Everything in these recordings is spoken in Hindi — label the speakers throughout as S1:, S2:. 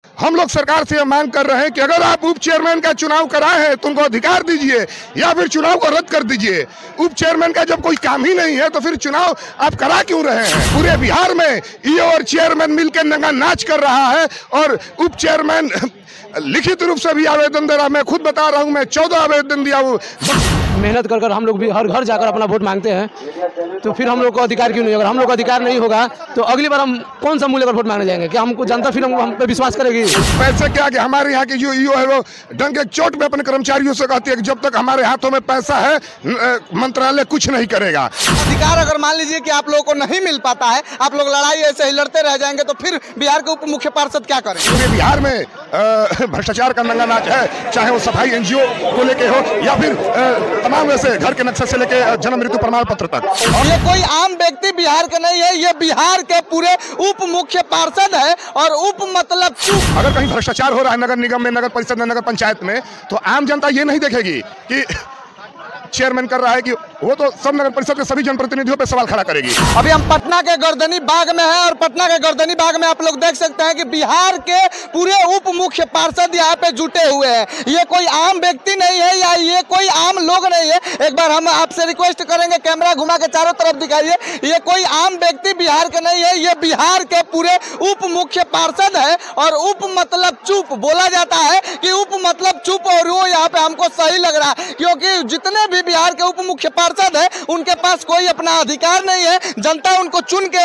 S1: हम लोग सरकार से यह मांग कर रहे हैं कि अगर आप उप चेयरमैन का चुनाव कराए हैं तो उनको अधिकार दीजिए या फिर चुनाव को रद्द कर दीजिए। उप चेयरमैन का जब कोई काम ही नहीं है तो फिर चुनाव आप करा क्यों रहे हैं? पूरे बिहार में ईओ और चेयरमैन मिलकर नंगा नाच कर रहा है और उप चेयरमैन लिखित रूप से भी आवेदन दे रहा। मैं खुद बता रहा हूँ, मैं 14 आवेदन दिया हूँ।
S2: मेहनत कर कर हम लोग भी हर घर जाकर अपना वोट मांगते हैं, तो फिर हम लोग को अधिकार क्यों नहीं? अगर हम लोग को अधिकार नहीं होगा तो अगली बार हम कौन सा मूल्य पर वोट मांगने जाएंगे? क्या हमको जनता फिर हम पे विश्वास करेगी?
S1: पैसे क्या कि हमारे यहाँ की जो ईओ है वो डंक एक चोट में अपने कर्मचारियों से कहती है कि जब तक हमारे हाथों में पैसा है मंत्रालय कुछ नहीं करेगा।
S3: अधिकार अगर मान लीजिए कि आप लोगों को नहीं मिल पाता है, आप लोग लड़ाई ऐसे ही लड़ते रह जाएंगे, तो फिर बिहार के उप मुख्य पार्षद क्या करें?
S1: पूरे बिहार में भ्रष्टाचार का नंगा नाच है, चाहे वो सफाई एनजीओ को लेके हो या फिर तमाम वैसे घर के नक्शे से लेके जन्म मृत्यु प्रमाण पत्र तक।
S3: ये कोई आम व्यक्ति बिहार के नहीं है, ये बिहार के पूरे उप मुख्य पार्षद है। और उप मतलब चुप।
S1: अगर कहीं भ्रष्टाचार हो रहा है नगर निगम में, नगर परिषद में, नगर पंचायत में, तो आम जनता ये नहीं देखेगी कि चेयरमैन कर रहा है कि वो तो सब नगर परिषद के सभी जनप्रतिनिधियों पे सवाल खड़ा करेगी।
S3: अभी हम पटना के गर्दनी बाग में हैं और पटना के गर्दनी बाग में आप लोग देख सकते हैं कि बिहार के पूरे उप मुख्य पार्षद यहाँ पे जुटे हुए हैं। ये कोई आम व्यक्ति नहीं है या ये कोई आम लोग नहीं है। एक बार हम आपसे रिक्वेस्ट करेंगे, कैमरा घुमा के चारों तरफ दिखाइए। ये कोई आम व्यक्ति बिहार के नहीं है, ये बिहार के पूरे उप मुख्य पार्षद है। और उप मतलब चुप बोला जाता है कि उप मतलब चुप, और वो यहाँ पे हमको सही लग रहा है क्योंकि जितने भी बिहार के उप मुख्य पार्षद है उनके पास कोई अपना अधिकार नहीं है। जनता उनको चुन के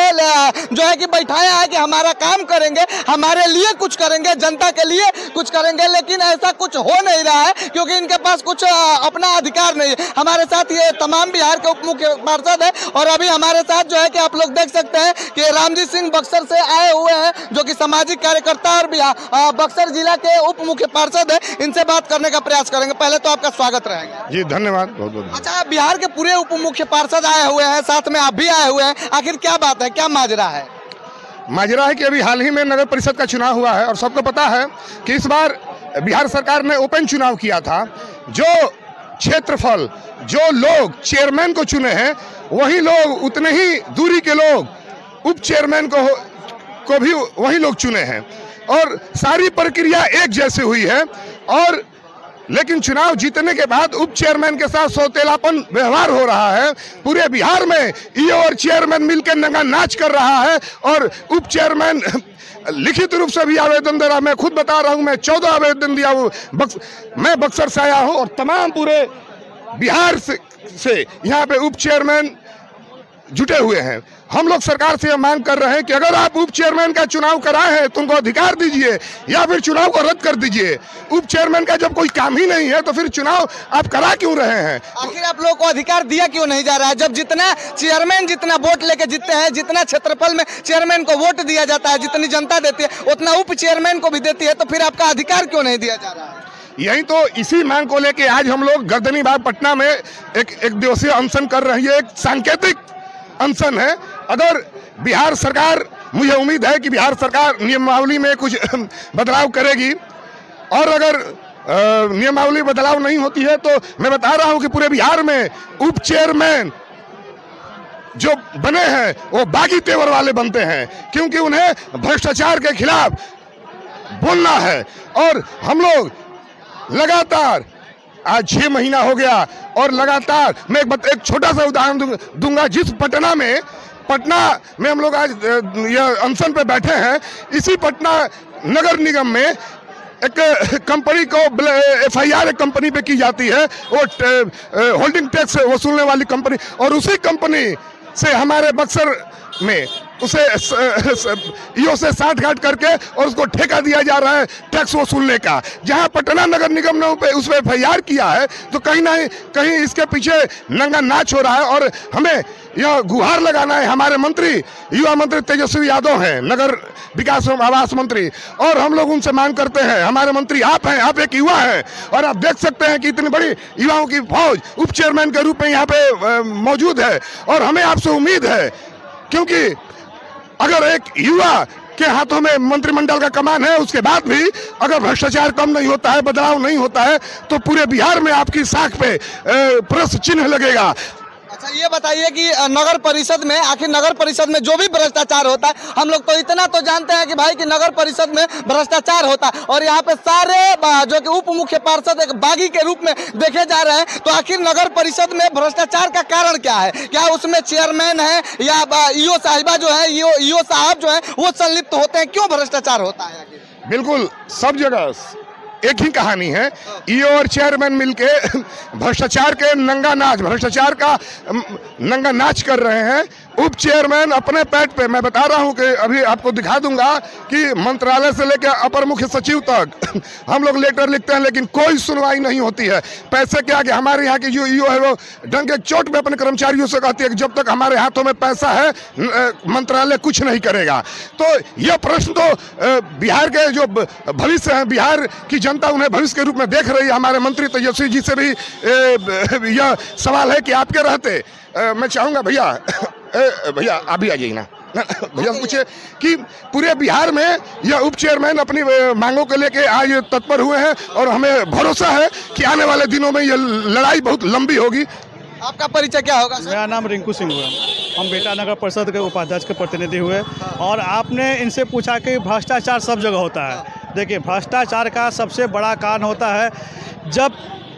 S3: जो है कि बैठाया है कि हमारा काम करेंगे, हमारे लिए कुछ करेंगे, जनता के लिए कुछ करेंगे, लेकिन ऐसा कुछ हो नहीं रहा है क्योंकि इनके पास कुछ अपना अधिकार नहीं है। हमारे साथ ये तमाम बिहार के उप मुख्य पार्षद है और अभी हमारे साथ जो है कि आप लोग देख सकते हैं कि रामजी सिंह बक्सर से आए हुए हैं, जो कि सामाजिक कार्यकर्ता और बक्सर जिला के उप मुख्य पार्षद है। इनसे बात करने का प्रयास करेंगे। पहले तो आपका स्वागत रहेगा
S1: जी, धन्यवाद।
S3: अच्छा, बिहार के पूरे उप मुख्य पार्षद आए हुए हैं, साथ में आप भी आए हुए हैं, आखिर क्या बात है, क्या माजरा है?
S1: माजरा है कि अभी हाल ही में नगर परिषद का चुनाव हुआ है और सबको पता है कि इस बार बिहार सरकार ने ओपन चुनाव किया था। जो क्षेत्रफल, जो लोग चेयरमैन को चुने हैं वही लोग, उतने ही दूरी के लोग उप चेयरमैन को भी वही लोग चुने हैं और सारी प्रक्रिया एक जैसी हुई है। और लेकिन चुनाव जीतने के बाद उप चेयरमैन के साथ सौतेलापन व्यवहार हो रहा है। पूरे बिहार में ईओ और चेयरमैन मिलकर नंगा नाच कर रहा है और उप चेयरमैन लिखित रूप से भी आवेदन दे रहा। मैं खुद बता रहा हूँ, मैं 14 आवेदन दिया हूँ। मैं बक्सर से आया हूँ और तमाम पूरे बिहार से यहाँ पे उप चेयरमैन जुटे हुए हैं। हम लोग सरकार से यह मांग कर रहे हैं कि अगर आप उप चेयरमैन का चुनाव कराए हैं तो उनको अधिकार दीजिए या फिर चुनाव को रद्द कर दीजिए। उप चेयरमैन का जब कोई काम ही नहीं है तो फिर चुनाव आप करा क्यों रहे हैं?
S3: आखिर आप लोगों को अधिकार दिया क्यों नहीं जा रहा है? जब जितना चेयरमैन जितना वोट लेके जीतते हैं, जितना क्षेत्रफल में चेयरमैन को वोट दिया जाता है, जितनी जनता देती है उतना उप चेयरमैन को भी देती है, तो फिर आपका अधिकार क्यों नहीं दिया जा रहा है?
S1: यही तो इसी मांग को लेके आज हम लोग गर्दनी बाग पटना में एक दिवसीय अनशन कर रही है। एक सांकेतिक अनशन है। अगर बिहार सरकार, मुझे उम्मीद है कि बिहार सरकार नियमावली में कुछ बदलाव करेगी और अगर नियमावली बदलाव नहीं होती है तो मैं बता रहा हूं कि पूरे बिहार में उप चेयरमैन जो बने हैं वो बागी तेवर वाले बनते हैं, क्योंकि उन्हें भ्रष्टाचार के खिलाफ बोलना है। और हम लोग लगातार आज 6 महीना हो गया और लगातार मैं एक छोटा सा उदाहरण दूंगा। जिस पटना में हम लोग आज यह अनशन पे बैठे हैं, इसी पटना नगर निगम में एक कंपनी को FIR एक कंपनी पे की जाती है, वो होल्डिंग टैक्स वसूलने वाली कंपनी, और उसी कंपनी से हमारे बक्सर में उसे ईओ से साठ-गांठ करके और उसको ठेका दिया जा रहा है टैक्स वसूलने का। जहां पटना नगर निगम ने उस पर FIR किया है तो कहीं ना कहीं इसके पीछे नंगा नाच हो रहा है। और हमें यह गुहार लगाना है, हमारे मंत्री, युवा मंत्री तेजस्वी यादव हैं, नगर विकास एवं आवास मंत्री, और हम लोग उनसे मांग करते हैं, हमारे मंत्री आप हैं, आप एक युवा हैं और आप देख सकते हैं कि इतनी बड़ी युवाओं की फौज उप चेयरमैन के रूप में यहाँ पे मौजूद है। और हमें आपसे उम्मीद है, क्योंकि अगर एक युवा के हाथों में मंत्रिमंडल का कमान है, उसके बाद भी अगर भ्रष्टाचार कम नहीं होता है, बदलाव नहीं होता है, तो पूरे बिहार में आपकी साख पे प्रश्न चिन्ह लगेगा।
S3: अच्छा ये बताइए कि नगर परिषद में, आखिर नगर परिषद में जो भी भ्रष्टाचार होता है, हम लोग तो इतना तो जानते हैं कि भाई कि नगर परिषद में भ्रष्टाचार होता है और यहाँ पे सारे जो कि उप मुख्य पार्षद एक बागी के रूप में देखे जा रहे हैं। तो आखिर नगर परिषद में भ्रष्टाचार का कारण क्या है? क्या उसमें चेयरमैन है या ईओ साहिबा जो है, ईओ साहब जो है वो संलिप्त होते हैं? क्यों भ्रष्टाचार होता है?
S1: बिल्कुल सब जगह एक ही कहानी है। ईओ और चेयरमैन मिलके भ्रष्टाचार के भ्रष्टाचार का नंगा नाच कर रहे हैं। उप चेयरमैन अपने पेट पे, मैं बता रहा हूं कि अभी आपको दिखा दूंगा कि मंत्रालय से लेकर अपर मुख्य सचिव तक हम लोग लेटर लिखते हैं लेकिन कोई सुनवाई नहीं होती है। पैसे के आगे हमारे यहाँ की जो ईओ है वो डंक एक चोट में अपने कर्मचारियों से कहती है कि जब तक हमारे हाथों में पैसा है मंत्रालय कुछ नहीं करेगा। तो यह प्रश्न तो बिहार के जो भविष्य है, बिहार की जनता उन्हें भविष्य के रूप में देख रही है। हमारे मंत्री तेजस्वी जी से भी यह सवाल है कि आपके रहते मैं चाहूँगा भैया आप भी आ जाइए ना भैया पूछे कि पूरे बिहार में यह उप चेयरमैन अपनी मांगों को लेके आज तत्पर हुए हैं और हमें भरोसा है कि आने वाले दिनों में यह लड़ाई बहुत लंबी होगी।
S3: आपका परिचय क्या होगा?
S4: मेरा नाम रिंकू सिंह हुआ, हम बेटा नगर परिषद के उपाध्यक्ष के प्रतिनिधि हुए। और आपने इनसे पूछा कि भ्रष्टाचार सब जगह होता है। देखिए, भ्रष्टाचार का सबसे बड़ा कारण होता है जब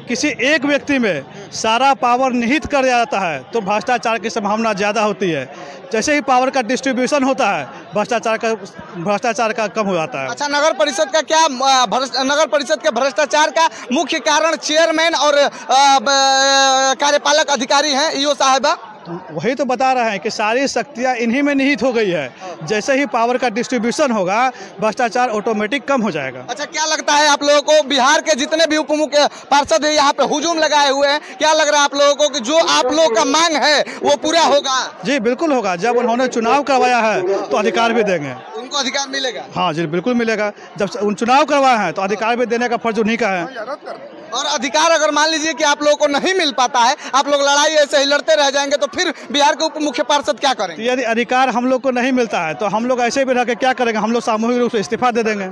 S4: किसी एक व्यक्ति में सारा पावर निहित कर जाता है तो भ्रष्टाचार की संभावना ज़्यादा होती है। जैसे ही पावर का डिस्ट्रीब्यूशन होता है भ्रष्टाचार का कम हो जाता है।
S3: अच्छा, नगर परिषद का क्या, नगर परिषद के भ्रष्टाचार का मुख्य कारण चेयरमैन और कार्यपालक अधिकारी हैं, ईओ साहिबा?
S4: वही तो बता रहे हैं कि सारी शक्तियाँ इन्हीं में निहित हो गई है। जैसे ही पावर का डिस्ट्रीब्यूशन होगा भ्रष्टाचार ऑटोमेटिक कम हो जाएगा।
S3: अच्छा, क्या लगता है आप लोगों को, बिहार के जितने भी उप मुख्य पार्षद है यहाँ पे हुजूम लगाए हुए हैं, क्या लग रहा है आप लोगों को कि जो आप लोगों का मांग है वो पूरा होगा?
S4: जी बिल्कुल होगा। जब उन्होंने चुनाव करवाया है तो अधिकार भी देंगे।
S3: उनको अधिकार मिलेगा?
S4: हाँ जी बिल्कुल मिलेगा। जब उन चुनाव करवाए हैं तो अधिकार भी देने का फर्ज उन्हीं का है।
S3: और अधिकार अगर मान लीजिए कि आप लोगों को नहीं मिल पाता है, आप लोग लड़ाई ऐसे ही लड़ते रह जाएंगे, तो फिर बिहार के उप मुख्य पार्षद क्या करेंगे?
S4: यदि अधिकार हम लोग को नहीं मिलता है तो हम लोग ऐसे भी रह के क्या करेंगे? हम लोग सामूहिक रूप से इस्तीफा दे देंगे।